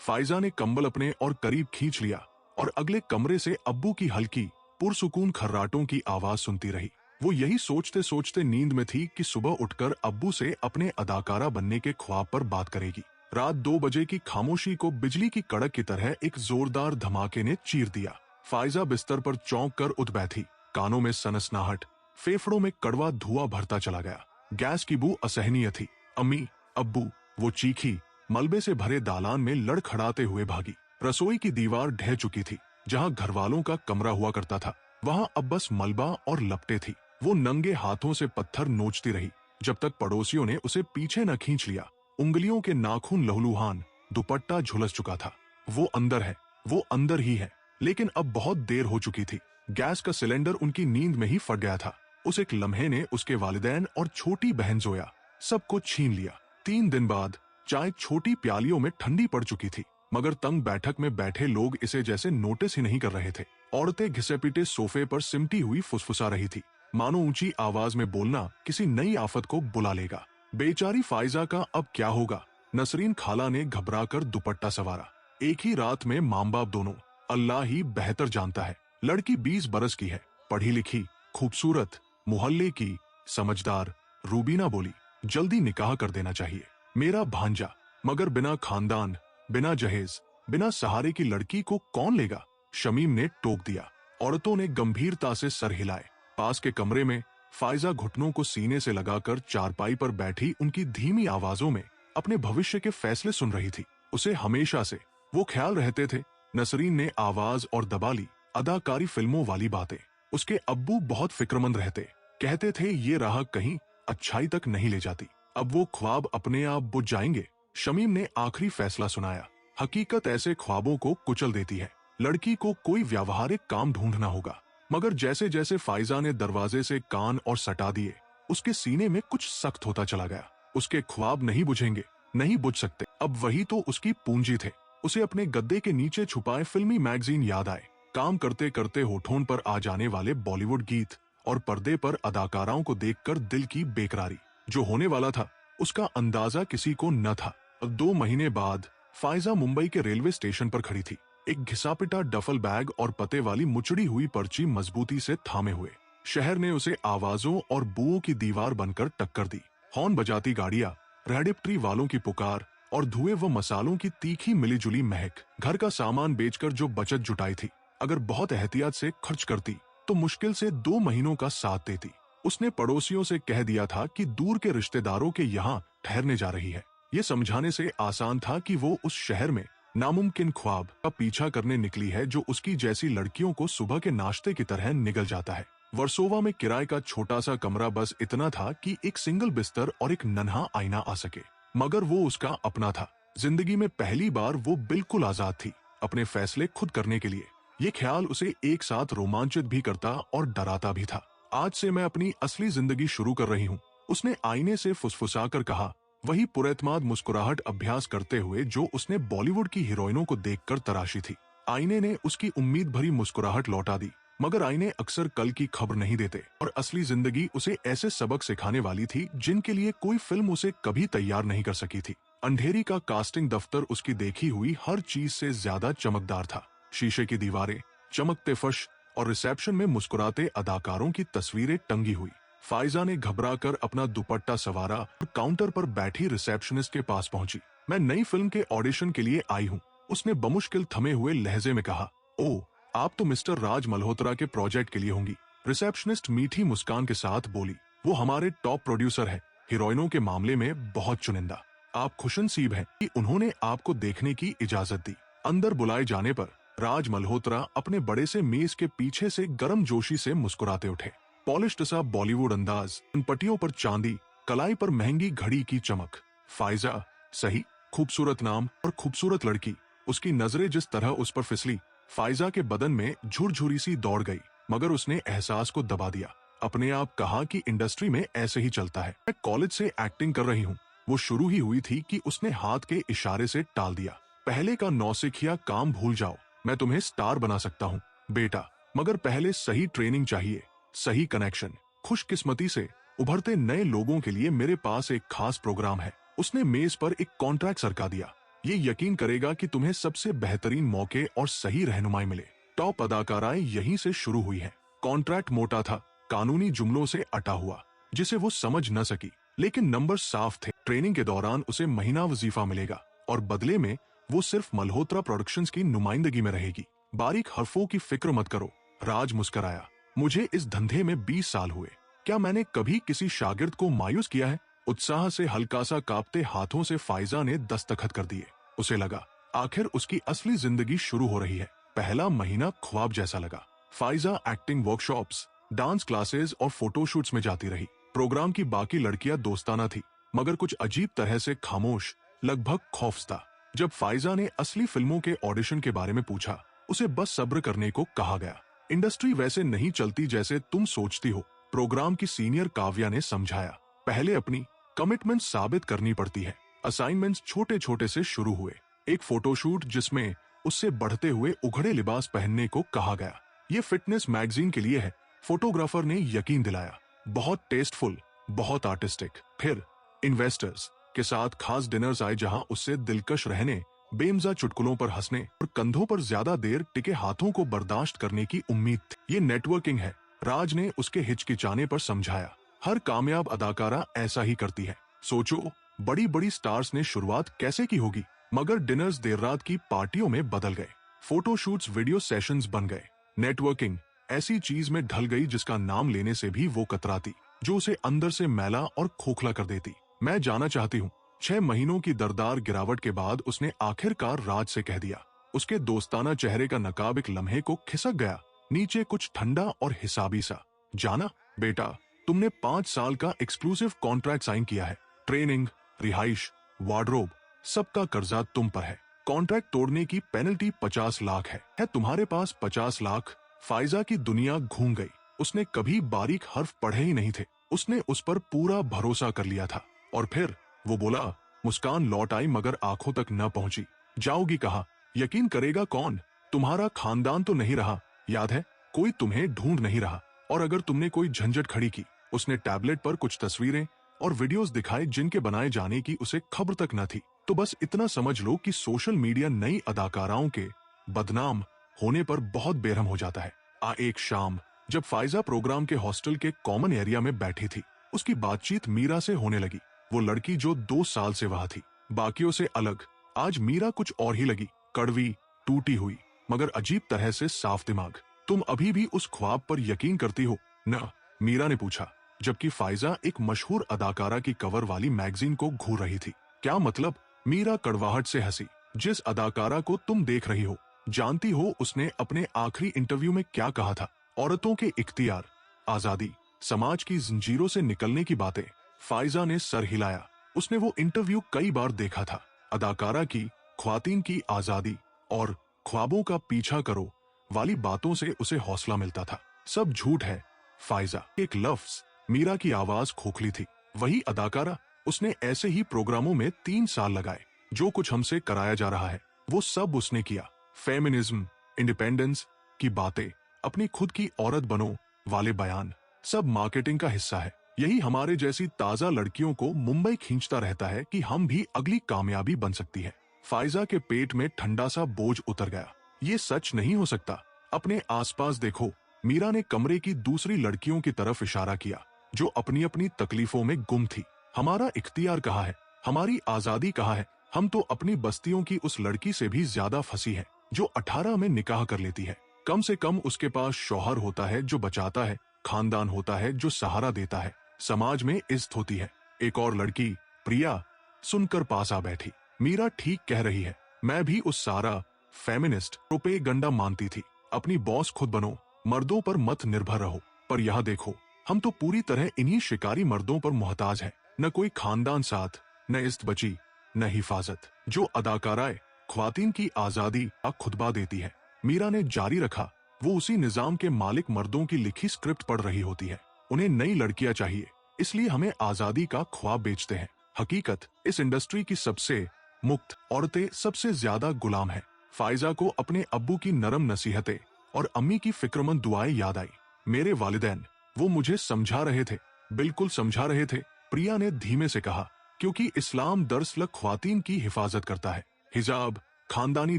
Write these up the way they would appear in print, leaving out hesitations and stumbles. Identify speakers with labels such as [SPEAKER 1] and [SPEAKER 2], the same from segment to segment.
[SPEAKER 1] Pfizer ने कंबल अपने और करीब खींच लिया और अगले कमरे से अब्बू की हल्की पुरसुकून खर्राटों की आवाज सुनती रही। वो यही सोचते सोचते नींद में थी कि सुबह उठकर अब्बू से अपने अदाकारा बनने के ख्वाब पर बात करेगी। रात 2 बजे की खामोशी को बिजली की कड़क की तरह एक जोरदार धमाके ने चीर दिया। फाइजा बिस्तर पर चौंक कर उठ बैठी, कानों में सनसनाहट, फेफड़ों में कड़वा धुआं भरता चला गया। गैस की बू असहनीय थी। अम्मी, अब्बू, वो चीखी, मलबे से भरे दालान में लड़खड़ाते हुए भागी। रसोई की दीवार ढह चुकी थी। जहां घरवालों का कमरा हुआ करता था वहां अब बस मलबा और लपटे थी। वो नंगे हाथों से पत्थर नोचती रही जब तक पड़ोसियों ने उसे पीछे न खींच लिया। उंगलियों के नाखून लहूलुहान, दुपट्टा झुलस चुका था। वो अंदर है, वो अंदर ही है। लेकिन अब बहुत देर हो चुकी थी। गैस का सिलेंडर उनकी नींद में ही फट गया था। उस एक लम्हे ने उसके वालिदैन और छोटी बहन जोया सब कुछ छीन लिया। 3 दिन बाद चाय छोटी प्यालियों में ठंडी पड़ चुकी थी, मगर तंग बैठक में बैठे लोग इसे जैसे नोटिस ही नहीं कर रहे थे। औरतें घिसे पिटे सोफे पर सिमटी हुई फुसफुसा रही थी, मानो ऊंची आवाज में बोलना किसी नई आफत को बुला लेगा। बेचारी फाइजा का अब क्या होगा? नसरीन खाला ने घबराकर दुपट्टा सवारा। एक ही रात में मां बाप दोनों, अल्लाह ही बेहतर जानता है। लड़की 20 बरस की है, पढ़ी लिखी, खूबसूरत, मोहल्ले की, समझदार। रूबीना बोली, जल्दी निकाह कर देना चाहिए। मेरा भांजा, मगर बिना खानदान, बिना जहेज, बिना सहारे की लड़की को कौन लेगा? शमीम ने टोक दिया। औरतों ने गंभीरता से सर हिलाए। पास के कमरे में फाइजा घुटनों को सीने से लगाकर चारपाई पर बैठी उनकी धीमी आवाजों में अपने भविष्य के फैसले सुन रही थी। उसे हमेशा से वो ख्याल रहते थे। नसरीन ने आवाज और दबा ली, अदाकारी फिल्मों वाली बातें। उसके अब्बू बहुत फिक्रमंद रहते, कहते थे ये राह कहीं अच्छाई तक नहीं ले जाती। अब वो ख्वाब अपने आप बुझ जाएंगे। शमीम ने आखिरी फैसला सुनाया। हकीकत ऐसे ख्वाबों को कुचल देती है। लड़की को कोई व्यावहारिक काम ढूंढना होगा। मगर जैसे जैसे फाइजा ने दरवाजे से कान और सटा दिए, उसके सीने में कुछ सख्त होता चला गया। उसके ख्वाब नहीं बुझेंगे, नहीं बुझ सकते। अब वही तो उसकी पूंजी थे। उसे अपने गद्दे के नीचे छुपाए फिल्मी मैगजीन याद आए। काम करते करते होठों पर आ जाने वाले बॉलीवुड गीत और पर्दे पर अदाकाराओं को देखकर दिल की बेकरारी। जो होने वाला था उसका अंदाजा किसी को न था। 2 महीने बाद फाइजा मुंबई के रेलवे स्टेशन पर खड़ी थी, एक घिसापिटा डफल बैग और पते वाली मुचड़ी हुई पर्ची मजबूती से थामे हुए। शहर ने उसे आवाजों और बुओं की दीवार बनकर टक्कर दी। हॉर्न बजाती गाड़ियां, रेडिप्ट्री वालों की पुकार और धुएं व मसालों की तीखी मिलीजुली महक। घर का सामान बेचकर जो बचत जुटाई थी, अगर बहुत एहतियात से खर्च करती तो मुश्किल से 2 महीनों का साथ देती। उसने पड़ोसियों से कह दिया था कि दूर के रिश्तेदारों के यहाँ ठहरने जा रही है। ये समझाने से आसान था कि वो उस शहर में नामुमकिन ख्वाब का पीछा करने निकली है जो उसकी जैसी लड़कियों को सुबह के नाश्ते की तरह निगल जाता है। वर्सोवा में किराए का छोटा सा कमरा बस इतना था कि एक सिंगल बिस्तर और एक नन्हा आईना आ सके, मगर वो उसका अपना था। जिंदगी में पहली बार वो बिल्कुल आजाद थी, अपने फैसले खुद करने के लिए। ये ख्याल उसे एक साथ रोमांचित भी करता और डराता भी था। आज से मैं अपनी असली जिंदगी शुरू कर रही हूँ, उसने आईने से फुसफुसाकर कहा, वही पुरैतमाद मुस्कुराहट अभ्यास करते हुए जो उसने बॉलीवुड की हीरोइनों को देखकर तराशी थी। आईने ने उसकी उम्मीद भरी मुस्कुराहट लौटा दी, मगर आईने अक्सर कल की खबर नहीं देते और असली जिंदगी उसे ऐसे सबक सिखाने वाली थी जिनके लिए कोई फिल्म उसे कभी तैयार नहीं कर सकी थी। अंधेरी का कास्टिंग दफ्तर उसकी देखी हुई हर चीज से ज्यादा चमकदार था। शीशे की दीवारें, चमकते फर्श और रिसेप्शन में मुस्कुराते अदाकारों की तस्वीरें टंगी हुई। फाइजा ने घबराकर अपना दुपट्टा सवारा और काउंटर पर बैठी रिसेप्शनिस्ट के पास पहुंची। मैं नई फिल्म के ऑडिशन के लिए आई हूं, उसने बमुश्किल थमे हुए लहजे में कहा। ओह, आप तो मिस्टर राज मल्होत्रा के प्रोजेक्ट के लिए होंगी। रिसेप्शनिस्ट मीठी मुस्कान के साथ बोली, वो हमारे टॉप प्रोड्यूसर है, हीरोइनों के मामले में बहुत चुनिंदा। आप खुशनसीब हैं कि उन्होंने आपको देखने की इजाजत दी। अंदर बुलाए जाने पर राज मल्होत्रा अपने बड़े से मेज के पीछे से गर्म जोशी से मुस्कुराते उठे। पॉलिश्ड सा बॉलीवुड अंदाज, उन पट्टियों पर चांदी, कलाई पर महंगी घड़ी की चमक। फाइजा, सही, खूबसूरत नाम और खूबसूरत लड़की। उसकी नजरें जिस तरह उस पर फिसली, फाइजा के बदन में झुरझुरी सी दौड़ गई, मगर उसने एहसास को दबा दिया। अपने आप कहा कि इंडस्ट्री में ऐसे ही चलता है, मैं कॉलेज से एक्टिंग कर रही हूँ। वो शुरू ही हुई थी कि उसने हाथ के इशारे से टाल दिया। पहले का नौसिखिया काम भूल जाओ, मैं तुम्हें स्टार बना सकता हूँ बेटा, मगर पहले सही ट्रेनिंग चाहिए, सही कनेक्शन। खुशकिस्मती से उभरते नए लोगों के लिए मेरे पास एक खास प्रोग्राम है। उसने मेज पर एक कॉन्ट्रैक्ट सरका दिया। ये यकीन करेगा कि तुम्हें सबसे बेहतरीन मौके और सही रहनुमाई मिले। टॉप अदाकाराएं यहीं से शुरू हुई हैं। कॉन्ट्रैक्ट मोटा था, कानूनी जुमलों से अटा हुआ, जिसे वो समझ न सकी, लेकिन नंबर साफ थे। ट्रेनिंग के दौरान उसे महीना वजीफा मिलेगा और बदले में वो सिर्फ मल्होत्रा प्रोडक्शंस की नुमाइंदगी में रहेगी। बारीक हरफों की फिक्र मत करो, राज मुस्कराया। मुझे इस धंधे में 20 साल हुए, क्या मैंने कभी किसी शागिर्द को मायूस किया है? उत्साह से हल्का सा कांपते हाथों से फाइजा ने दस्तखत कर दिए। उसे लगा आखिर उसकी असली जिंदगी शुरू हो रही है। पहला महीना ख्वाब जैसा लगा। Pfizer acting workshops, dance classes और फोटोशूट्स में जाती रही। प्रोग्राम की बाकी लड़कियां दोस्ताना थी, मगर कुछ अजीब तरह से खामोश, लगभग खौफजदा। जब फाइजा ने असली फिल्मों के ऑडिशन के बारे में पूछा, उसे बस सब्र करने को कहा गया। इंडस्ट्री वैसे नहीं चलती जैसे तुम सोचती हो, प्रोग्राम की सीनियर काव्या ने समझाया। पहले अपनी कमिटमेंट साबित करनी पड़ती है। असाइनमेंट्स छोटे छोटे से शुरू हुए। एक फोटोशूट जिसमें उससे बढ़ते हुए उघड़े लिबास पहनने को कहा गया। ये फिटनेस मैगजीन के लिए है, फोटोग्राफर ने यकीन दिलाया। बहुत टेस्टफुल, बहुत आर्टिस्टिक। फिर इन्वेस्टर्स के साथ खास डिनर्स आए, जहां उससे दिलकश रहने, बेमजा चुटकुलों पर हंसने और कंधों पर ज्यादा देर टिके हाथों को बर्दाश्त करने की उम्मीद थी। ये नेटवर्किंग है, राज ने उसके हिचकिचाने पर समझाया। हर कामयाब अदाकारा ऐसा ही करती है। सोचो, बड़ी बड़ी स्टार्स ने शुरुआत कैसे की होगी, मगर डिनर्स देर रात की पार्टियों में बदल गए, फोटोशूट्स वीडियो सेशंस बन गए। नेटवर्किंग ऐसी चीज में ढल गई जिसका नाम लेने से भी वो कतराती, जो उसे अंदर से मैला और खोखला कर देती। मैं जाना चाहती हूँ। 6 महीनों की दरदार गिरावट के बाद उसने आखिरकार राज से कह दिया। उसके दोस्ताना चेहरे का नकाब एक लम्हे को खिसक गया, नीचे कुछ ठंडा और हिसाबी सा। जाना बेटा, तुमने 5 साल का एक्सक्लूसिव कॉन्ट्रैक्ट साइन किया है। ट्रेनिंग, रिहाइश, वार्डरोब, सबका कर्जा तुम पर है। कॉन्ट्रैक्ट तोड़ने की पेनल्टी 50 लाख है तुम्हारे पास 50 लाख। फाइजा की दुनिया घूम गई। उसने कभी बारीक हर्फ पढ़े ही नहीं थे। उसने उस पर पूरा भरोसा कर लिया था। और फिर वो बोला। मुस्कान लौट आई मगर आंखों तक न पहुंची। जाओगी कहा? यकीन करेगा कौन? तुम्हारा खानदान तो नहीं रहा, याद है? कोई तुम्हें ढूंढ नहीं रहा। और अगर तुमने कोई झंझट खड़ी की, उसने टैबलेट पर कुछ तस्वीरें और वीडियोस दिखाए जिनके बनाए जाने की उसे खबर तक न थी। तो बस इतना समझ लो कि सोशल मीडिया नई अदाकाराओं के बदनाम होने पर बहुत बेरहम हो जाता है। एक शाम जब फाइजा प्रोग्राम के हॉस्टल के कॉमन एरिया में बैठी थी, उसकी बातचीत मीरा से होने लगी। वो लड़की जो 2 साल से वहां थी, बाकियों से अलग। आज मीरा कुछ और ही लगी, कड़वी, टूटी हुई, मगर अजीब तरह से साफ दिमाग। तुम अभी भी उस ख्वाब पर यकीन करती हो न? मीरा ने पूछा, जबकि फाइजा एक मशहूर अदाकारा की कवर वाली मैगजीन को घूर रही थी। क्या मतलब? मीरा कड़वाहट से हंसी। जिस अदाकारा को तुम देख रही हो, जानती हो उसने अपने आखिरी इंटरव्यू में क्या कहा था? औरतों के इख्तियार, आजादी, समाज की जंजीरों से निकलने की बातें। फाइजा ने सर हिलाया। उसने वो इंटरव्यू कई बार देखा था। अदाकारा की, ख्वातीन की आजादी और ख्वाबों का पीछा करो वाली बातों से उसे हौसला मिलता था। सब झूठ है फाइजा। एक लफ्ज। मीरा की आवाज खोखली थी। वही अदाकारा, उसने ऐसे ही प्रोग्रामों में 3 साल लगाए। जो कुछ हमसे कराया जा रहा है वो सब उसने किया। फेमिनिज्म, इंडिपेंडेंस की बातें, अपनी खुद की औरत बनो वाले बयान, सब मार्केटिंग का हिस्सा है। यही हमारे जैसी ताजा लड़कियों को मुंबई खींचता रहता है कि हम भी अगली कामयाबी बन सकती है। फाइजा के पेट में ठंडा सा बोझ उतर गया। ये सच नहीं हो सकता। अपने आसपास देखो। मीरा ने कमरे की दूसरी लड़कियों की तरफ इशारा किया, जो अपनी अपनी तकलीफों में गुम थी। हमारा इख्तियार कहाँ है? हमारी आजादी कहाँ है? हम तो अपनी बस्तियों की उस लड़की से भी ज्यादा फंसी है, जो 18 में निकाह कर लेती है। कम से कम उसके पास शौहर होता है जो बचाता है, खानदान होता है जो सहारा देता है, समाज में इज्जत होती है। एक और लड़की, प्रिया, सुनकर पास आ बैठी। मीरा ठीक कह रही है। मैं भी उस सारा फेमिनिस्ट प्रोपेगंडा मानती थी। अपनी बॉस खुद बनो, मर्दों पर मत निर्भर रहो। पर यहाँ देखो, हम तो पूरी तरह इन्हीं शिकारी मर्दों पर मोहताज हैं। न कोई खानदान साथ, न इज्जत बची, न हिफाजत। जो अदाकाराए ख्वातीन की आजादी का खुतबा देती है, मीरा ने जारी रखा, वो उसी निजाम के मालिक मर्दों की लिखी स्क्रिप्ट पढ़ रही होती है। उन्हें नई लड़कियां चाहिए, इसलिए हमें आजादी का ख्वाब बेचते हैं। हकीकत, इस इंडस्ट्री की सबसे मुक्त औरतें सबसे ज्यादा गुलाम हैं। फाइजा को अपने अब्बू की नरम नसीहतें और अम्मी की फिक्रमंद दुआएं याद आई। मेरे वालिदैन, वो मुझे समझा रहे थे, बिल्कुल समझा रहे थे, प्रिया ने धीमे से कहा, क्योंकि इस्लाम दरअसल ख्वातीन की हिफाजत करता है। हिजाब, खानदानी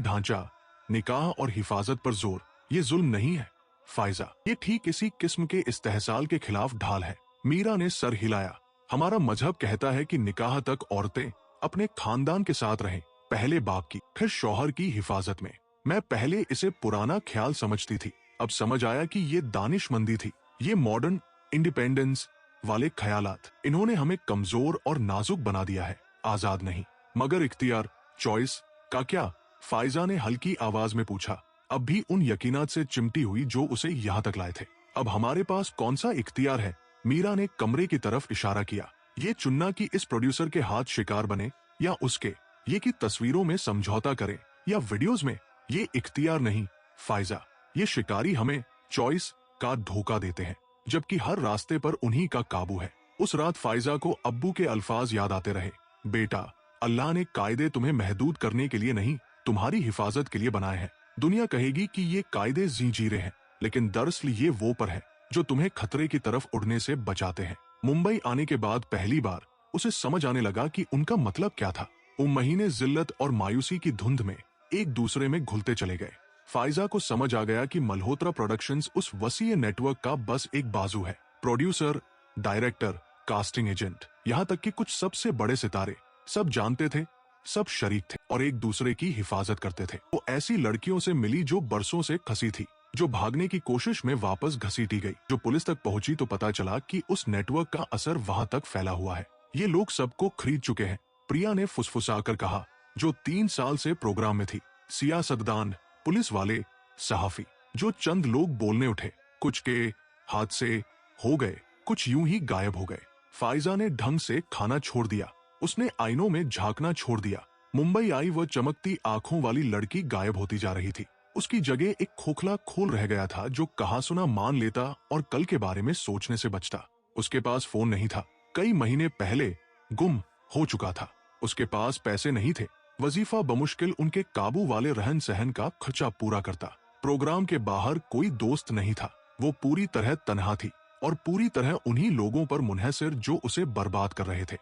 [SPEAKER 1] ढांचा, निकाह और हिफाजत पर जोर, ये जुल्म नहीं है फाइजा, ये ठीक इसी किस्म के इस्तेहसाल के खिलाफ ढाल है। मीरा ने सर हिलाया। हमारा मजहब कहता है कि निकाह तक औरतें अपने खानदान के साथ रहें, पहले बाप की फिर शौहर की हिफाजत में। मैं पहले इसे पुराना ख्याल समझती थी, अब समझ आया कि ये दानिशमंदी थी, ये मॉडर्न इंडिपेंडेंस वाले ख्यालात। इन्होंने हमें कमजोर और नाजुक बना दिया है, आजाद नहीं। मगर इख्तियार, चॉइस का क्या? फाइजा ने हल्की आवाज में पूछा, अब भी उन यकीनात से चिमटी हुई जो उसे यहाँ तक लाए थे। अब हमारे पास कौन सा इख्तियार है? मीरा ने कमरे की तरफ इशारा किया। ये चुनना कि इस प्रोड्यूसर के हाथ शिकार बने या उसके, ये कि तस्वीरों में समझौता करे या वीडियोस में, ये इख्तियार नहीं फाइजा। ये शिकारी हमें चॉइस का धोखा देते हैं, जबकि हर रास्ते पर उन्हीं का काबू है। उस रात फाइजा को अब्बू के अल्फाज याद आते रहे, बेटा, अल्लाह ने कायदे तुम्हें महदूद करने के लिए नहीं, तुम्हारी हिफाजत के लिए बनाए हैं। दुनिया कहेगी कि ये कायदे जीरे हैं, लेकिन दरअसल ये वो पर है जो तुम्हें खतरे की तरफ उड़ने से बचाते हैं। मुंबई आने के बाद पहली बार उसे समझ आने लगा कि उनका मतलब क्या था। वो महीने जिल्लत और मायूसी की धुंध में एक दूसरे में घुलते चले गए। फाइजा को समझ आ गया कि मल्होत्रा प्रोडक्शंस उस वसीय नेटवर्क का बस एक बाजू है। प्रोड्यूसर, डायरेक्टर, कास्टिंग एजेंट, यहाँ तक कि कुछ सबसे बड़े सितारे सब जानते थे, सब शरीक थे और एक दूसरे की हिफाजत करते थे। वो ऐसी लड़कियों से मिली जो बरसों से खसी थी, जो भागने की कोशिश में वापस घसीटी गई। जो पुलिस तक पहुंची तो पता चला कि उस नेटवर्क का असर वहां तक फैला हुआ है। ये लोग सबको खरीद चुके हैं। प्रिया ने फुसफुसाकर कहा, जो 3 साल से प्रोग्राम में थी। सियासतदान, पुलिस वाले, सहाफी, जो चंद लोग बोलने उठे, कुछ के हादसे हो गए, कुछ यूं ही गायब हो गए। फाइजा ने ढंग से खाना छोड़ दिया, उसने आईनों में झांकना छोड़ दिया। मुंबई आई वह चमकती आंखों वाली लड़की गायब होती जा रही थी। उसकी जगह एक खोखला खोल रह गया था जो कहा सुना मान लेता और कल के बारे में सोचने से बचता। उसके पास फोन नहीं था, कई महीने पहले गुम हो चुका था। उसके पास पैसे नहीं थे, वजीफा बमुश्किल उनके काबू वाले रहन सहन का खर्चा पूरा करता। प्रोग्राम के बाहर कोई दोस्त नहीं था। वो पूरी तरह तन्हा थी और पूरी तरह उन्हीं लोगों पर मुनहसर जो उसे बर्बाद कर रहे थे।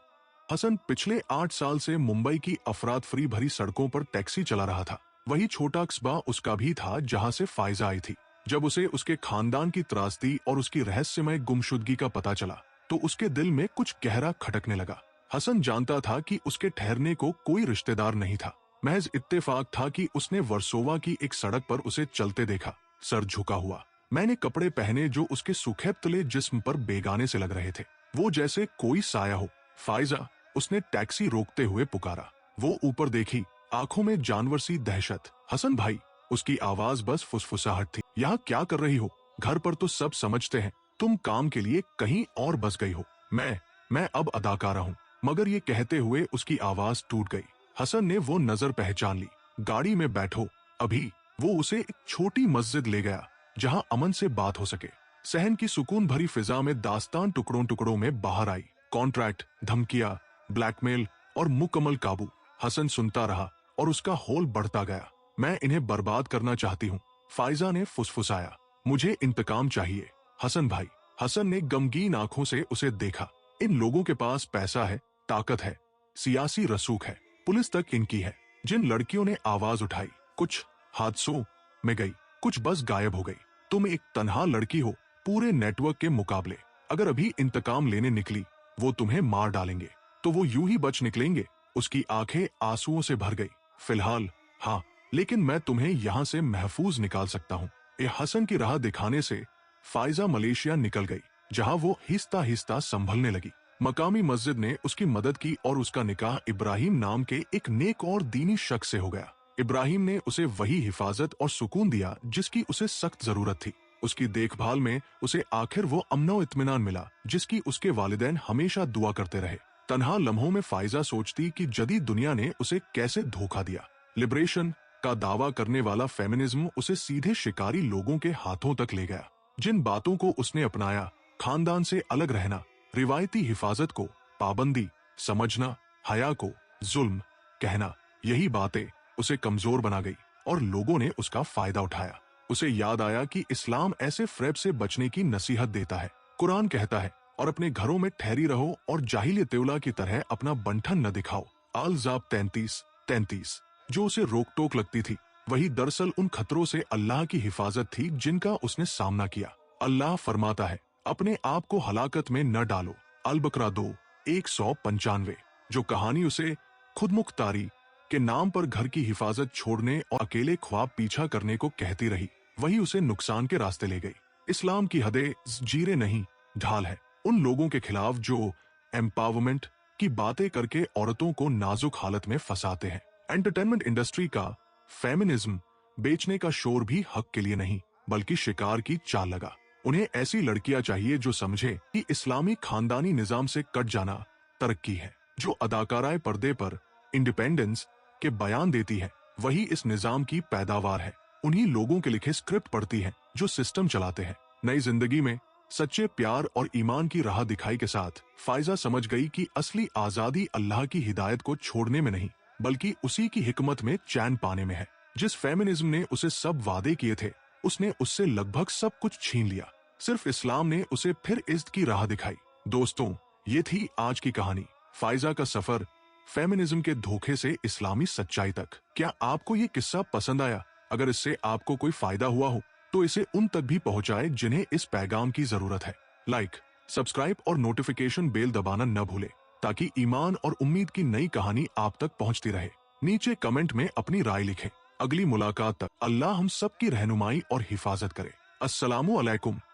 [SPEAKER 1] हसन पिछले 8 साल से मुंबई की अफरातफरी भरी सड़कों पर टैक्सी चला रहा था। वही छोटा कस्बा उसका भी था जहां से फाइजा आई थी। जब उसे उसके खानदान की त्रासदी और उसकी रहस्यमय गुमशुदगी का पता चला तो उसके दिल में कुछ गहरा खटकने लगा। हसन जानता था कि उसके ठहरने को कोई रिश्तेदार नहीं था, महज इत्तेफाक था कि उसने वर्सोवा की एक सड़क पर उसे चलते देखा, सर झुका हुआ। मैंने कपड़े पहने जो उसके सुखेबतले जिस्म पर बेगाने से लग रहे थे, वो जैसे कोई साया हो। फाइजा, उसने टैक्सी रोकते हुए पुकारा। वो ऊपर देखी, आंखों में जानवर सी दहशत। हसन भाई, उसकी आवाज बस फुसफुसाहट थी। यहाँ क्या कर रही हो? घर पर तो सब समझते हैं तुम काम के लिए कहीं और बस गई हो। मैं अब अदाकारा हूँ। मगर ये कहते हुए उसकी आवाज टूट गई। हसन ने वो नजर पहचान ली। गाड़ी में बैठो अभी। वो उसे एक छोटी मस्जिद ले गया जहां अमन से बात हो सके। सहन की सुकून भरी फिजा में दास्तान टुकड़ों टुकड़ों में बाहर आई। कॉन्ट्रैक्ट, धमकियां, ब्लैकमेल और मुकम्मल काबू। हसन सुनता रहा और उसका हौल बढ़ता गया। मैं इन्हें बर्बाद करना चाहती हूँ, फाइजा ने फुसफुसाया। मुझे इंतकाम चाहिए हसन भाई। हसन ने गमगीन आंखों से उसे देखा। इन लोगों के पास पैसा है, ताकत है, सियासी रसूख है, पुलिस तक इनकी है। जिन लड़कियों ने आवाज उठाई, कुछ हादसों में गई, कुछ बस गायब हो गई। तुम एक तन्हा लड़की हो पूरे नेटवर्क के मुकाबले। अगर अभी इंतकाम लेने निकली, वो तुम्हें मार डालेंगे तो वो यूं ही बच निकलेंगे। उसकी आंखें आंसुओं से भर गई। फिलहाल हाँ, लेकिन मैं तुम्हें यहाँ से महफूज निकाल सकता हूँ। ये हसन की राह दिखाने से फाइजा मलेशिया निकल गई, जहाँ वो हिस्ता हिस्ता संभलने लगी। मकामी मस्जिद ने उसकी मदद की और उसका निकाह इब्राहिम नाम के एक नेक और दीनी शख्स से हो गया। इब्राहिम ने उसे वही हिफाजत और सुकून दिया जिसकी उसे सख्त जरूरत थी। उसकी देखभाल में उसे आखिर वो अमनो इत्मीनान मिला जिसकी उसके वालिदैन हमेशा दुआ करते रहे। तन्हा लम्हों में फाइजा सोचती कि जदीद दुनिया ने उसे कैसे धोखा दिया। लिबरेशन का दावा करने वाला फेमिनिज्म उसे सीधे शिकारी लोगों के हाथों तक ले गया। जिन बातों को उसने अपनाया, खानदान से अलग रहना, रिवायती हिफाजत को पाबंदी समझना, हया को जुल्म कहना, यही बातें उसे कमजोर बना गई और लोगों ने उसका फायदा उठाया। उसे याद आया कि इस्लाम ऐसे फ्रेब से बचने की नसीहत देता है। कुरान कहता है, और अपने घरों में ठहरी रहो और जाहिलियत तेवला की तरह अपना बंठन न दिखाओ। आल-जाब 33:33। जो उसे रोक टोक लगती थी, वही दरअसल उन खतरों से अल्लाह की हिफाजत थी जिनका उसने सामना किया। अल्लाह फरमाता है, अपने आप को हलाकत में न डालो। अल-बकरा 2:195। जो कहानी उसे खुदमुख्तारी के नाम पर घर की हिफाजत छोड़ने और अकेले ख्वाब पीछा करने को कहती रही, वही उसे नुकसान के रास्ते ले गई। इस्लाम की हदें जीरे नहीं, ढाल है उन लोगों के खिलाफ जो एम्पावरमेंट की बातें करके औरतों को नाजुक हालत में फंसाते हैं। एंटरटेनमेंट इंडस्ट्री का फेमिनिज्म बेचने का शोर भी हक के लिए नहीं, बल्कि शिकार की चाल लगा। उन्हें ऐसी लड़कियां चाहिए जो समझे कि इस्लामी खानदानी निजाम से कट जाना तरक्की है। जो अदाकाराए पर्दे पर इंडिपेंडेंस के बयान देती है, वही इस निजाम की पैदावार है। उन्हीं लोगों के लिखे स्क्रिप्ट पढ़ती है जो सिस्टम चलाते हैं। नई जिंदगी में सच्चे प्यार और ईमान की राह दिखाई के साथ फायजा समझ गई कि असली आजादी अल्लाह की हिदायत को छोड़ने में नहीं, बल्कि उसी की हिकमत में चैन पाने में है। जिस फेमिनिज्म ने उसे सब वादे किए थे, उसने उससे लगभग सब कुछ छीन लिया। सिर्फ इस्लाम ने उसे फिर इज्जत की राह दिखाई। दोस्तों, ये थी आज की कहानी, फायजा का सफर फेमिनिज्म के धोखे से इस्लामी सच्चाई तक। क्या आपको ये किस्सा पसंद आया? अगर इससे आपको कोई फायदा हुआ हो तो इसे उन तक भी पहुंचाए जिन्हें इस पैगाम की जरूरत है। लाइक, सब्सक्राइब और नोटिफिकेशन बेल दबाना न भूले, ताकि ईमान और उम्मीद की नई कहानी आप तक पहुंचती रहे। नीचे कमेंट में अपनी राय लिखें। अगली मुलाकात तक अल्लाह हम सब की रहनुमाई और हिफाजत करे। अस्सलामु अलैकुम।